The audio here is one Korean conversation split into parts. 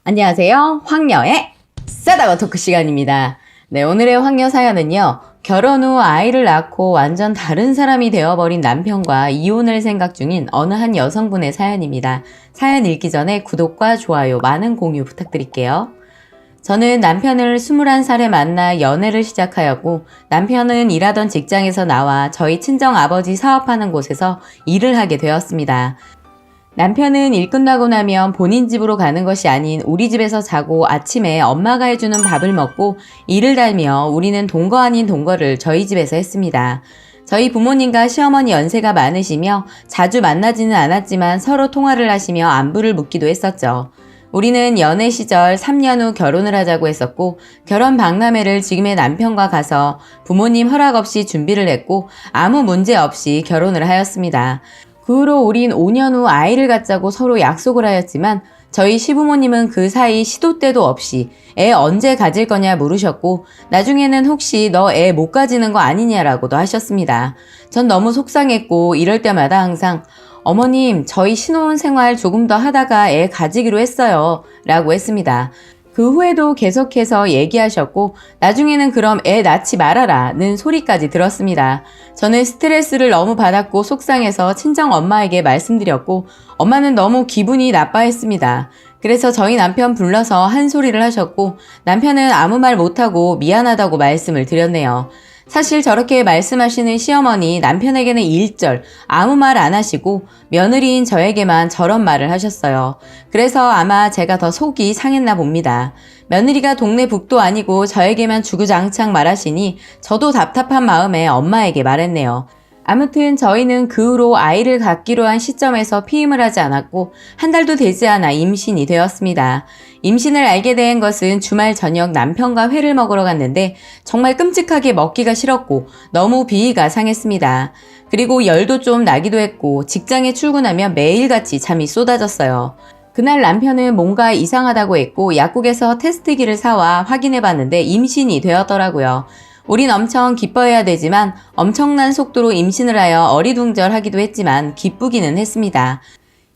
안녕하세요. 황녀의 싸다가 토크 시간입니다. 네, 오늘의 황녀 사연은요. 결혼 후 아이를 낳고 완전 다른 사람이 되어버린 남편과 이혼을 생각 중인 어느 한 여성분의 사연입니다. 사연 읽기 전에 구독과 좋아요, 많은 공유 부탁드릴게요. 저는 남편을 21살에 만나 연애를 시작하였고 남편은 일하던 직장에서 나와 저희 친정 아버지 사업하는 곳에서 일을 하게 되었습니다. 남편은 일 끝나고 나면 본인 집으로 가는 것이 아닌 우리 집에서 자고 아침에 엄마가 해주는 밥을 먹고 일을 달며 우리는 동거 아닌 동거를 저희 집에서 했습니다. 저희 부모님과 시어머니 연세가 많으시며 자주 만나지는 않았지만 서로 통화를 하시며 안부를 묻기도 했었죠. 우리는 연애 시절 3년 후 결혼을 하자고 했었고 결혼 박람회를 지금의 남편과 가서 부모님 허락 없이 준비를 했고 아무 문제 없이 결혼을 하였습니다. 그 후로 우린 5년 후 아이를 갖자고 서로 약속을 하였지만 저희 시부모님은 그 사이 시도 때도 없이 애 언제 가질 거냐 물으셨고 나중에는 혹시 너 애 못 가지는 거 아니냐라고도 하셨습니다. 전 너무 속상했고 이럴 때마다 항상 어머님 저희 신혼 생활 조금 더 하다가 애 가지기로 했어요 라고 했습니다. 그 후에도 계속해서 얘기하셨고 나중에는 그럼 애 낳지 말아라 는 소리까지 들었습니다. 저는 스트레스를 너무 받았고 속상해서 친정 엄마에게 말씀드렸고 엄마는 너무 기분이 나빠했습니다. 그래서 저희 남편 불러서 한 소리를 하셨고 남편은 아무 말 못하고 미안하다고 말씀을 드렸네요. 사실 저렇게 말씀하시는 시어머니 남편에게는 일절 아무 말 안 하시고 며느리인 저에게만 저런 말을 하셨어요. 그래서 아마 제가 더 속이 상했나 봅니다. 며느리가 동네 북도 아니고 저에게만 주구장창 말하시니 저도 답답한 마음에 엄마에게 말했네요. 아무튼 저희는 그 후로 아이를 갖기로 한 시점에서 피임을 하지 않았고 한 달도 되지 않아 임신이 되었습니다. 임신을 알게 된 것은 주말 저녁 남편과 회를 먹으러 갔는데 정말 끔찍하게 먹기가 싫었고 너무 비위가 상했습니다. 그리고 열도 좀 나기도 했고 직장에 출근하면 매일같이 잠이 쏟아졌어요. 그날 남편은 뭔가 이상하다고 했고 약국에서 테스트기를 사와 확인해봤는데 임신이 되었더라고요. 우린 엄청 기뻐해야 되지만 엄청난 속도로 임신을 하여 어리둥절하기도 했지만 기쁘기는 했습니다.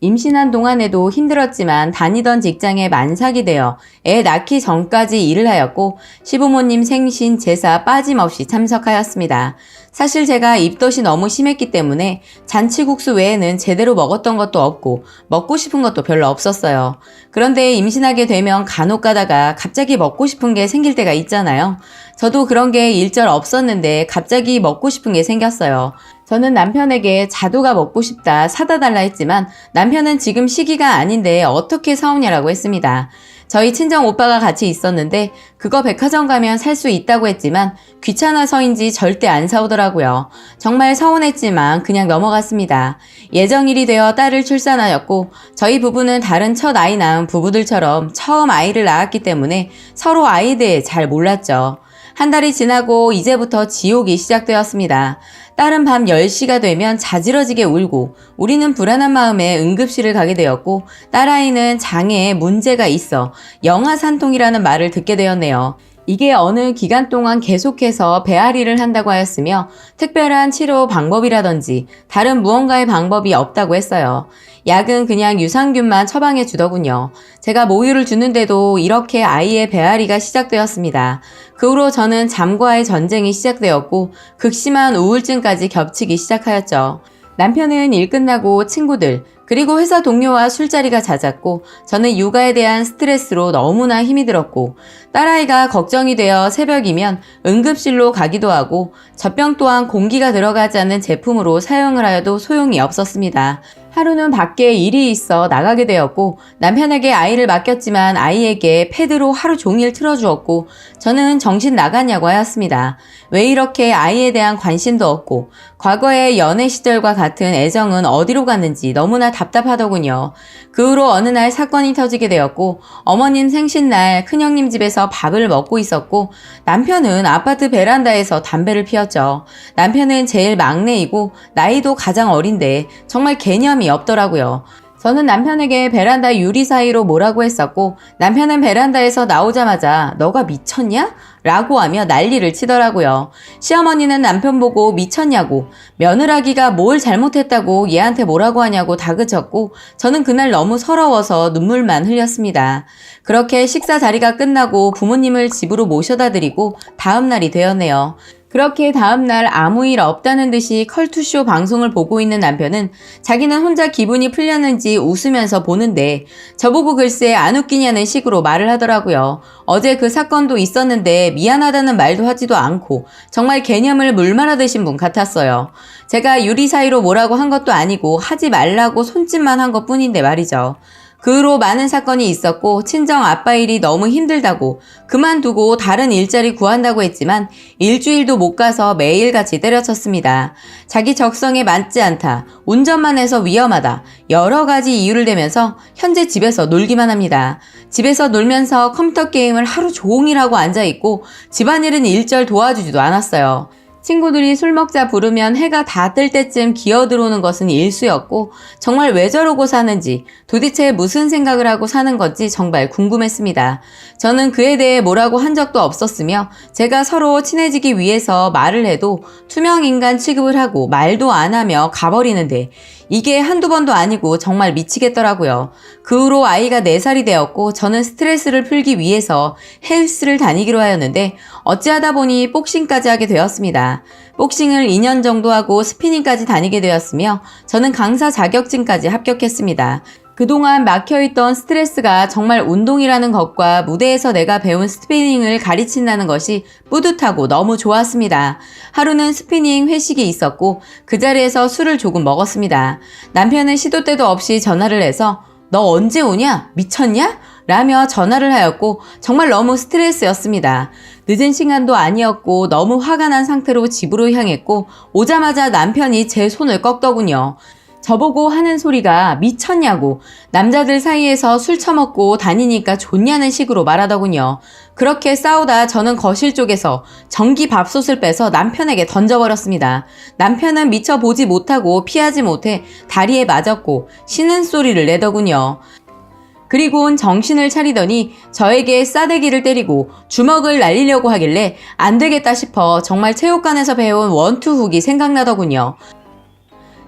임신한 동안에도 힘들었지만 다니던 직장에 만삭이 되어 애 낳기 전까지 일을 하였고 시부모님 생신 제사 빠짐없이 참석하였습니다. 사실 제가 입덧이 너무 심했기 때문에 잔치국수 외에는 제대로 먹었던 것도 없고 먹고 싶은 것도 별로 없었어요. 그런데 임신하게 되면 간혹 가다가 갑자기 먹고 싶은 게 생길 때가 있잖아요. 저도 그런 게 일절 없었는데 갑자기 먹고 싶은 게 생겼어요. 저는 남편에게 자두가 먹고 싶다 사다 달라 했지만 남편은 지금 시기가 아닌데 어떻게 사오냐라고 했습니다. 저희 친정 오빠가 같이 있었는데 그거 백화점 가면 살 수 있다고 했지만 귀찮아서인지 절대 안 사오더라고요. 정말 서운했지만 그냥 넘어갔습니다. 예정일이 되어 딸을 출산하였고 저희 부부는 다른 첫 아이 낳은 부부들처럼 처음 아이를 낳았기 때문에 서로 아이에 대해 잘 몰랐죠. 한 달이 지나고 이제부터 지옥이 시작되었습니다. 딸은 밤 10시가 되면 자지러지게 울고 우리는 불안한 마음에 응급실을 가게 되었고 딸아이는 장애에 문제가 있어 영아산통이라는 말을 듣게 되었네요. 이게 어느 기간 동안 계속해서 배앓이를 한다고 하였으며 특별한 치료 방법이라든지 다른 무언가의 방법이 없다고 했어요. 약은 그냥 유산균만 처방해 주더군요. 제가 모유를 주는데도 이렇게 아이의 배앓이가 시작되었습니다. 그 후로 저는 잠과의 전쟁이 시작되었고 극심한 우울증까지 겹치기 시작하였죠. 남편은 일 끝나고 친구들 그리고 회사 동료와 술자리가 잦았고 저는 육아에 대한 스트레스로 너무나 힘이 들었고 딸아이가 걱정이 되어 새벽이면 응급실로 가기도 하고 젖병 또한 공기가 들어가지 않는 제품으로 사용을 하여도 소용이 없었습니다. 하루는 밖에 일이 있어 나가게 되었고 남편에게 아이를 맡겼지만 아이에게 패드로 하루 종일 틀어주었고 저는 정신 나갔냐고 하였습니다. 왜 이렇게 아이에 대한 관심도 없고 과거의 연애 시절과 같은 애정은 어디로 갔는지 너무나 답답하더군요. 그 후로 어느 날 사건이 터지게 되었고 어머님 생신날 큰형님 집에서 밥을 먹고 있었고 남편은 아파트 베란다에서 담배를 피웠죠. 남편은 제일 막내이고 나이도 가장 어린데 정말 개념이 없더라고요. 저는 남편에게 베란다 유리 사이로 뭐라고 했었고 남편은 베란다에서 나오자마자 너가 미쳤냐? 라고 하며 난리를 치더라고요. 시어머니는 남편 보고 미쳤냐고, 며느라기가 뭘 잘못했다고 얘한테 뭐라고 하냐고 다그쳤고 저는 그날 너무 서러워서 눈물만 흘렸습니다. 그렇게 식사 자리가 끝나고 부모님을 집으로 모셔다 드리고 다음 날이 되었네요. 그렇게 다음날 아무 일 없다는 듯이 컬투쇼 방송을 보고 있는 남편은 자기는 혼자 기분이 풀렸는지 웃으면서 보는데 저보고 글쎄 안 웃기냐는 식으로 말을 하더라고요. 어제 그 사건도 있었는데 미안하다는 말도 하지도 않고 정말 개념을 물 말아 드신 분 같았어요. 제가 유리 사이로 뭐라고 한 것도 아니고 하지 말라고 손짓만 한 것뿐인데 말이죠. 그 후로 많은 사건이 있었고 친정 아빠 일이 너무 힘들다고 그만두고 다른 일자리 구한다고 했지만 일주일도 못 가서 매일같이 때려쳤습니다. 자기 적성에 맞지 않다, 운전만 해서 위험하다, 여러 가지 이유를 대면서 현재 집에서 놀기만 합니다. 집에서 놀면서 컴퓨터 게임을 하루 종일 하고 앉아있고 집안일은 일절 도와주지도 않았어요. 친구들이 술 먹자 부르면 해가 다 뜰 때쯤 기어들어오는 것은 일수였고 정말 왜 저러고 사는지, 도대체 무슨 생각을 하고 사는 건지 정말 궁금했습니다. 저는 그에 대해 뭐라고 한 적도 없었으며 제가 서로 친해지기 위해서 말을 해도 투명인간 취급을 하고 말도 안 하며 가버리는데 이게 한두 번도 아니고 정말 미치겠더라고요. 그 후로 아이가 4살이 되었고 저는 스트레스를 풀기 위해서 헬스를 다니기로 하였는데 어찌하다 보니 복싱까지 하게 되었습니다. 복싱을 2년 정도 하고 스피닝까지 다니게 되었으며 저는 강사 자격증까지 합격했습니다. 그동안 막혀있던 스트레스가 정말 운동이라는 것과 무대에서 내가 배운 스피닝을 가르친다는 것이 뿌듯하고 너무 좋았습니다. 하루는 스피닝 회식이 있었고 그 자리에서 술을 조금 먹었습니다. 남편은 시도 때도 없이 전화를 해서 너 언제 오냐? 미쳤냐? 라며 전화를 하였고 정말 너무 스트레스였습니다. 늦은 시간도 아니었고 너무 화가 난 상태로 집으로 향했고 오자마자 남편이 제 손을 꺾더군요. 저보고 하는 소리가 미쳤냐고, 남자들 사이에서 술 처먹고 다니니까 좋냐는 식으로 말하더군요. 그렇게 싸우다 저는 거실 쪽에서 전기 밥솥을 빼서 남편에게 던져버렸습니다. 남편은 미처 보지 못하고 피하지 못해 다리에 맞았고 쉬는 소리를 내더군요. 그리고는 정신을 차리더니 저에게 싸대기를 때리고 주먹을 날리려고 하길래 안 되겠다 싶어 정말 체육관에서 배운 원투 훅이 생각나더군요.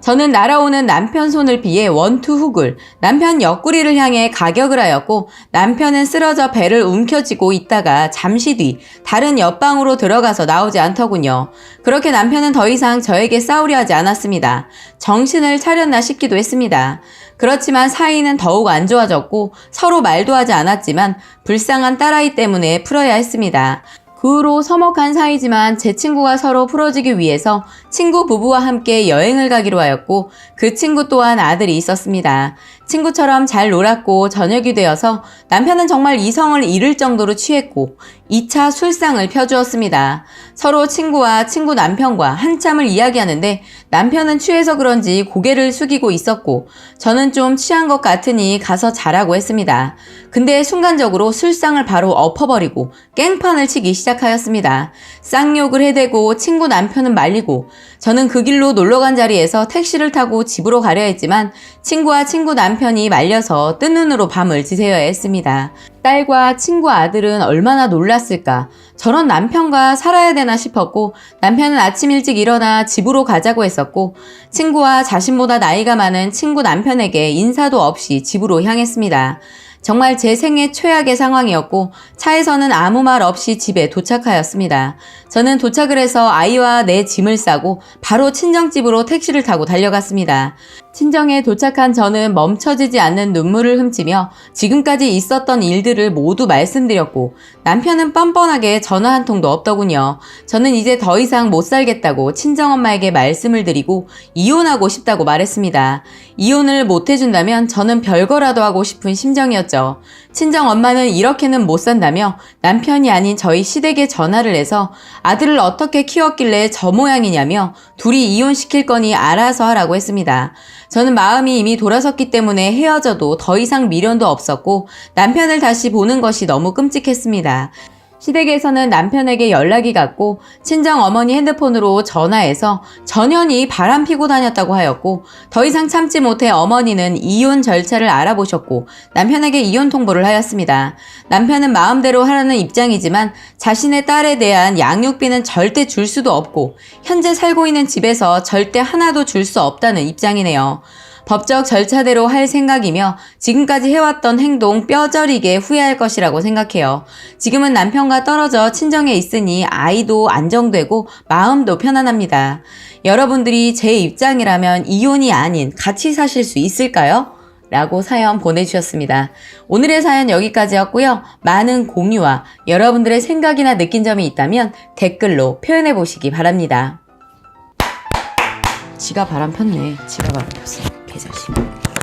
저는 날아오는 남편 손을 피해 원투 훅을 남편 옆구리를 향해 가격을 하였고 남편은 쓰러져 배를 움켜쥐고 있다가 잠시 뒤 다른 옆방으로 들어가서 나오지 않더군요. 그렇게 남편은 더 이상 저에게 싸우려 하지 않았습니다. 정신을 차렸나 싶기도 했습니다. 그렇지만 사이는 더욱 안 좋아졌고 서로 말도 하지 않았지만 불쌍한 딸아이 때문에 풀어야 했습니다. 그 후로 서먹한 사이지만 제 친구가 서로 풀어주기 위해서 친구 부부와 함께 여행을 가기로 하였고 그 친구 또한 아들이 있었습니다. 친구처럼 잘 놀았고 저녁이 되어서 남편은 정말 이성을 잃을 정도로 취했고 2차 술상을 펴주었습니다. 서로 친구와 친구 남편과 한참을 이야기하는데 남편은 취해서 그런지 고개를 숙이고 있었고 저는 좀 취한 것 같으니 가서 자라고 했습니다. 근데 순간적으로 술상을 바로 엎어버리고 깽판을 치기 시작하였습니다. 쌍욕을 해대고 친구 남편은 말리고 저는 그 길로 놀러간 자리에서 택시를 타고 집으로 가려 했지만 친구와 친구 남편이 말려서 뜬 눈으로 밤을 지새워야 했습니다. 딸과 친구 아들은 얼마나 놀랐을까. 저런 남편과 살아야 되나 싶었고 남편은 아침 일찍 일어나 집으로 가자고 했었고 친구와 자신보다 나이가 많은 친구 남편에게 인사도 없이 집으로 향했습니다. 정말 제 생애 최악의 상황이었고 차에서는 아무 말 없이 집에 도착하였습니다. 저는 도착을 해서 아이와 내 짐을 싸고 바로 친정집으로 택시를 타고 달려갔습니다. 친정에 도착한 저는 멈춰지지 않는 눈물을 훔치며 지금까지 있었던 일들을 모두 말씀드렸고 남편은 뻔뻔하게 전화 한 통도 없더군요. 저는 이제 더 이상 못 살겠다고 친정엄마에게 말씀을 드리고 이혼하고 싶다고 말했습니다. 이혼을 못 해준다면 저는 별거라도 하고 싶은 심정이었죠. 친정엄마는 이렇게는 못 산다며 남편이 아닌 저희 시댁에 전화를 해서 아들을 어떻게 키웠길래 저 모양이냐며 둘이 이혼시킬 거니 알아서 하라고 했습니다. 저는 마음이 이미 돌아섰기 때문에 헤어져도 더 이상 미련도 없었고 남편을 다시 보는 것이 너무 끔찍했습니다. 시댁에서는 남편에게 연락이 갔고 친정 어머니 핸드폰으로 전화해서 전현이 바람 피고 다녔다고 하였고 더 이상 참지 못해 어머니는 이혼 절차를 알아보셨고 남편에게 이혼 통보를 하였습니다. 남편은 마음대로 하라는 입장이지만 자신의 딸에 대한 양육비는 절대 줄 수도 없고 현재 살고 있는 집에서 절대 하나도 줄 수 없다는 입장이네요. 법적 절차대로 할 생각이며 지금까지 해왔던 행동 뼈저리게 후회할 것이라고 생각해요. 지금은 남편과 떨어져 친정에 있으니 아이도 안정되고 마음도 편안합니다. 여러분들이 제 입장이라면 이혼이 아닌 같이 사실 수 있을까요? 라고 사연 보내주셨습니다. 오늘의 사연 여기까지였고요. 많은 공유와 여러분들의 생각이나 느낀 점이 있다면 댓글로 표현해 보시기 바랍니다. 지가 바람 폈네. 지가 바람 폈어. 개자식.